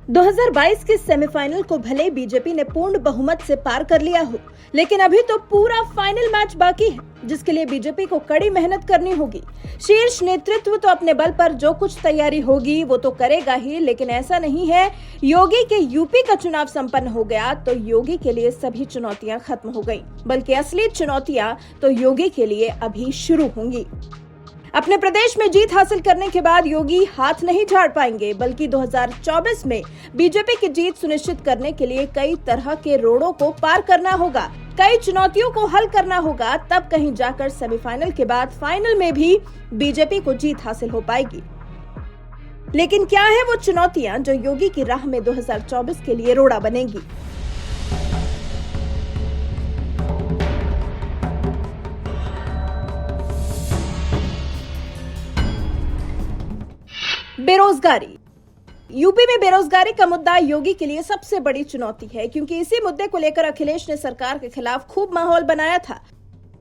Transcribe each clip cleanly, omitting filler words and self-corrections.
2022 के सेमीफाइनल को भले बीजेपी ने पूर्ण बहुमत से पार कर लिया हो, लेकिन अभी तो पूरा फाइनल मैच बाकी है, जिसके लिए बीजेपी को कड़ी मेहनत करनी होगी। शीर्ष नेतृत्व तो अपने बल पर जो कुछ तैयारी होगी वो तो करेगा ही, लेकिन ऐसा नहीं है योगी के यूपी का चुनाव संपन्न हो गया तो योगी के लिए सभी चुनौतियां खत्म हो गई, बल्कि असली चुनौतियां तो योगी के लिए अभी शुरू होंगी। अपने प्रदेश में जीत हासिल करने के बाद योगी हाथ नहीं झाड़ पाएंगे, बल्कि 2024 में बीजेपी की जीत सुनिश्चित करने के लिए कई तरह के रोड़ों को पार करना होगा, कई चुनौतियों को हल करना होगा, तब कहीं जाकर सेमीफाइनल के बाद फाइनल में भी बीजेपी को जीत हासिल हो पाएगी। लेकिन क्या है वो चुनौतियां जो योगी की राह में 2024 के लिए रोड़ा बनेगी? बेरोजगारी। यूपी में बेरोजगारी का मुद्दा योगी के लिए सबसे बड़ी चुनौती है, क्योंकि इसी मुद्दे को लेकर अखिलेश ने सरकार के खिलाफ खूब माहौल बनाया था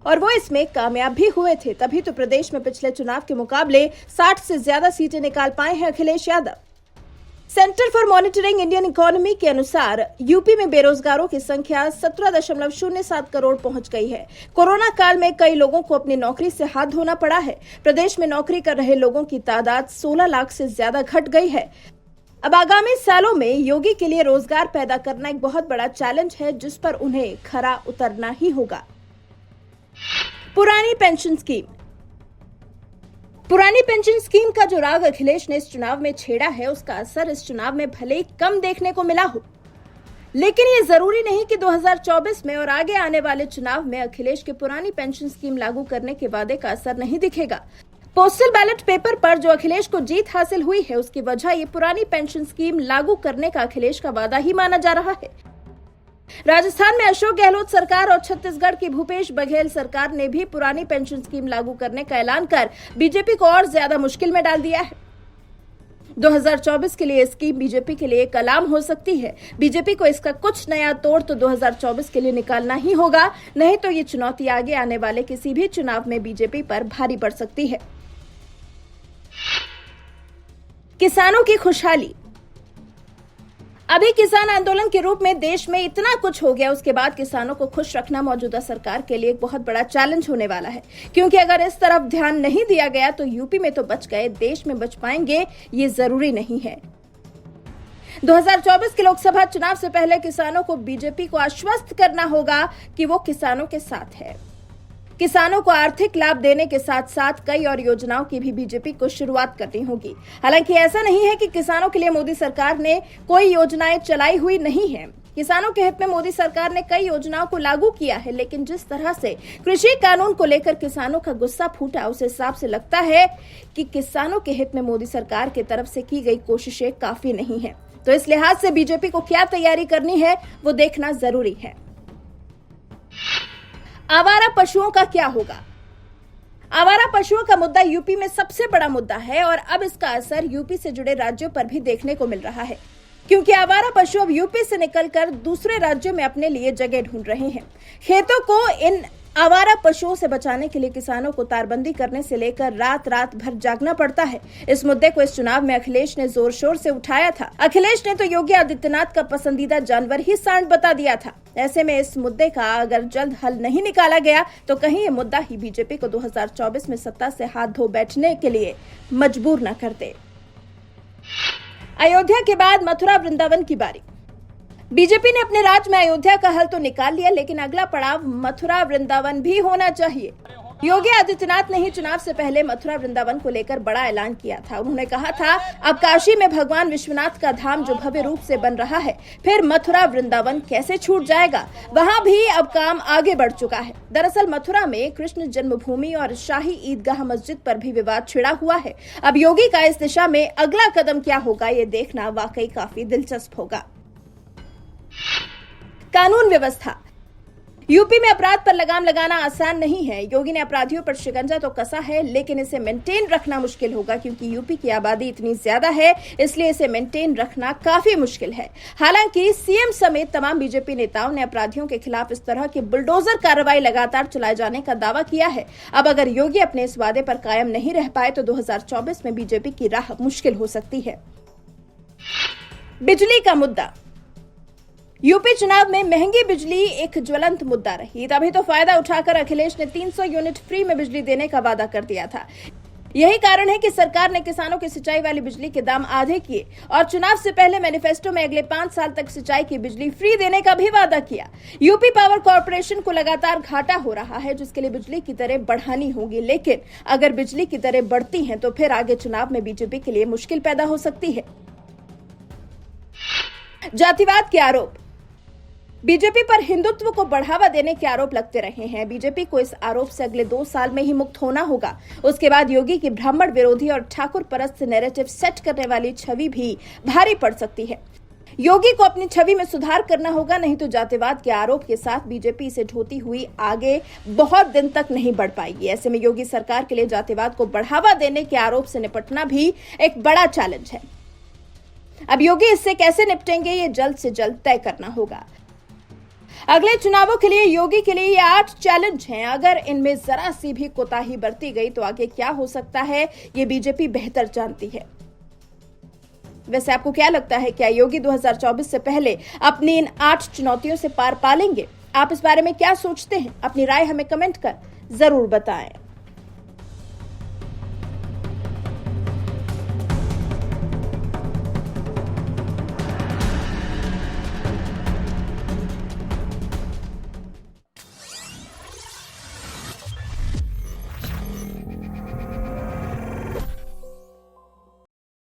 और वो इसमें कामयाब भी हुए थे। तभी तो प्रदेश में पिछले चुनाव के मुकाबले 60 से ज्यादा सीटें निकाल पाए हैं Akhilesh Yadav. Centre for monitoring Indian economy के अनुसार यूपी में बेरोजगारों की संख्या 17.07 करोड़ पहुंच गई है। कोरोना काल में कई लोगों को अपनी नौकरी से हाथ धोना पड़ा है। प्रदेश में नौकरी कर रहे लोगों की तादाद 16 लाख से ज्यादा घट गई है। अब आगामी सालों में योगी के लिए रोजगार पैदा करना एक बहुत बड़ा चैलेंज है, जिस पर उन्हें खरा उतरना ही होगा। पुरानी पेंशन स्कीम। पुरानी पेंशन स्कीम का जो राग अखिलेश ने इस चुनाव में छेड़ा है, उसका असर इस चुनाव में भले ही कम देखने को मिला हो, लेकिन ये जरूरी नहीं कि 2024 में और आगे आने वाले चुनाव में अखिलेश के पुरानी पेंशन स्कीम लागू करने के वादे का असर नहीं दिखेगा। पोस्टल बैलेट पेपर पर जो अखिलेश को जीत हासिल हुई है, उसकी वजह ये पुरानी पेंशन स्कीम लागू करने का अखिलेश का वादा ही माना जा रहा है। राजस्थान में अशोक गहलोत सरकार और छत्तीसगढ़ की भूपेश बघेल सरकार ने भी पुरानी पेंशन स्कीम लागू करने का ऐलान कर बीजेपी को और ज्यादा मुश्किल में डाल दिया है। 2024 के लिए स्कीम बीजेपी के लिए एक अलार्म हो सकती है। बीजेपी को इसका कुछ नया तोड़ तो 2024 के लिए निकालना ही होगा, नहीं तो ये चुनौती आगे आने वाले किसी भी चुनाव में बीजेपी पर भारी पड़ सकती है। किसानों की खुशहाली। अभी किसान आंदोलन के रूप में देश में इतना कुछ हो गया, उसके बाद किसानों को खुश रखना मौजूदा सरकार के लिए एक बहुत बड़ा चैलेंज होने वाला है, क्योंकि अगर इस तरफ ध्यान नहीं दिया गया तो यूपी में तो बच गए, देश में बच पाएंगे ये जरूरी नहीं है। 2024 के लोकसभा चुनाव से पहले किसानों को बीजेपी को आश्वस्त करना होगा कि वो किसानों के साथ है। किसानों को आर्थिक लाभ देने के साथ साथ कई और योजनाओं की भी बीजेपी को शुरुआत करनी होगी। हालांकि ऐसा नहीं है कि किसानों के लिए मोदी सरकार ने कोई योजनाएं चलाई हुई नहीं है। किसानों के हित में मोदी सरकार ने कई योजनाओं को लागू किया है, लेकिन जिस तरह से कृषि कानून को लेकर किसानों का गुस्सा फूटा, उस हिसाब से लगता है कि किसानों के हित में मोदी सरकार की तरफ से की गई कोशिशें काफी नहीं है। तो इस लिहाज से बीजेपी को क्या तैयारी करनी है वो देखना जरूरी है। आवारा पशुओं का क्या होगा? आवारा पशुओं का मुद्दा यूपी में सबसे बड़ा मुद्दा है और अब इसका असर यूपी से जुड़े राज्यों पर भी देखने को मिल रहा है, क्योंकि आवारा पशु अब यूपी से निकलकर दूसरे राज्यों में अपने लिए जगह ढूंढ रहे हैं। खेतों को इन आवारा पशुओं से बचाने के लिए किसानों को तारबंदी करने से लेकर रात रात भर जागना पड़ता है। इस मुद्दे को इस चुनाव में अखिलेश ने जोर शोर से उठाया था। अखिलेश ने तो योगी आदित्यनाथ का पसंदीदा जानवर ही सांड बता दिया था। ऐसे में इस मुद्दे का अगर जल्द हल नहीं निकाला गया तो कहीं ये मुद्दा ही बीजेपी को 2024 में सत्ता से हाथ धो बैठने के लिए मजबूर न कर दे। अयोध्या के बाद मथुरा वृंदावन की बारी। बीजेपी ने अपने राज्य में अयोध्या का हल तो निकाल लिया, लेकिन अगला पड़ाव मथुरा वृंदावन भी होना चाहिए। योगी आदित्यनाथ ने ही चुनाव से पहले मथुरा वृंदावन को लेकर बड़ा ऐलान किया था। उन्होंने कहा था, अब काशी में भगवान विश्वनाथ का धाम जो भव्य रूप से बन रहा है, फिर मथुरा वृंदावन कैसे छूट जाएगा? वहां भी अब काम आगे बढ़ चुका है। दरअसल मथुरा में कृष्ण जन्मभूमि और शाही ईदगाह मस्जिद पर भी विवाद छिड़ा हुआ है। अब योगी का इस दिशा में अगला कदम क्या होगा, ये देखना वाकई काफी दिलचस्प होगा। कानून व्यवस्था। यूपी में अपराध पर लगाम लगाना आसान नहीं है। योगी ने अपराधियों पर शिकंजा तो कसा है, लेकिन इसे मेंटेन रखना मुश्किल होगा, क्योंकि यूपी की आबादी इतनी ज्यादा है, इसलिए इसे मेंटेन रखना काफी मुश्किल है। हालांकि सीएम समेत तमाम बीजेपी नेताओं ने अपराधियों के खिलाफ इस तरह की बुलडोजर कार्रवाई लगातार चलाए जाने का दावा किया है। अब अगर योगी अपने इस वादे पर कायम नहीं रह पाए तो 2024 में बीजेपी की राह मुश्किल हो सकती है। बिजली का मुद्दा। यूपी चुनाव में महंगी बिजली एक ज्वलंत मुद्दा रही। तभी तो फायदा उठाकर अखिलेश ने 300 यूनिट फ्री में बिजली देने का वादा कर दिया था। यही कारण है कि सरकार ने किसानों की सिंचाई वाली बिजली के दाम आधे किए और चुनाव से पहले मैनिफेस्टो में अगले 5 साल तक सिंचाई की बिजली फ्री देने का भी वादा किया। यूपी पावर कॉर्पोरेशन को लगातार घाटा हो रहा है, जिसके लिए बिजली की दरें बढ़ानी होगी। लेकिन अगर बिजली की दरें बढ़ती हैं तो फिर आगे चुनाव में बीजेपी के लिए मुश्किल पैदा हो सकती है। जातिवाद के आरोप। बीजेपी पर हिंदुत्व को बढ़ावा देने के आरोप लगते रहे हैं। बीजेपी को इस आरोप से अगले 2 साल में ही मुक्त होना होगा। उसके बाद योगी की ब्राह्मण विरोधी और ठाकुर परस्त नैरेटिव सेट करने वाली छवि भी भारी पड़ सकती है। योगी को अपनी छवि में सुधार करना होगा, नहीं तो जातिवाद के आरोप के साथ बीजेपी इसे ढोती हुई आगे बहुत दिन तक नहीं बढ़ पाएगी। ऐसे में योगी सरकार के लिए जातिवाद को बढ़ावा देने के आरोप से निपटना भी एक बड़ा चैलेंज है। अब योगी इससे कैसे निपटेंगे, ये जल्द से जल्द तय करना होगा। अगले चुनावों के लिए योगी के लिए ये 8 चैलेंज हैं। अगर इनमें जरा सी भी कोताही बरती गई तो आगे क्या हो सकता है, ये बीजेपी बेहतर जानती है। वैसे आपको क्या लगता है, क्या योगी 2024 से पहले अपनी इन 8 चुनौतियों से पार पा लेंगे? आप इस बारे में क्या सोचते हैं? अपनी राय हमें कमेंट कर जरूर बताएं।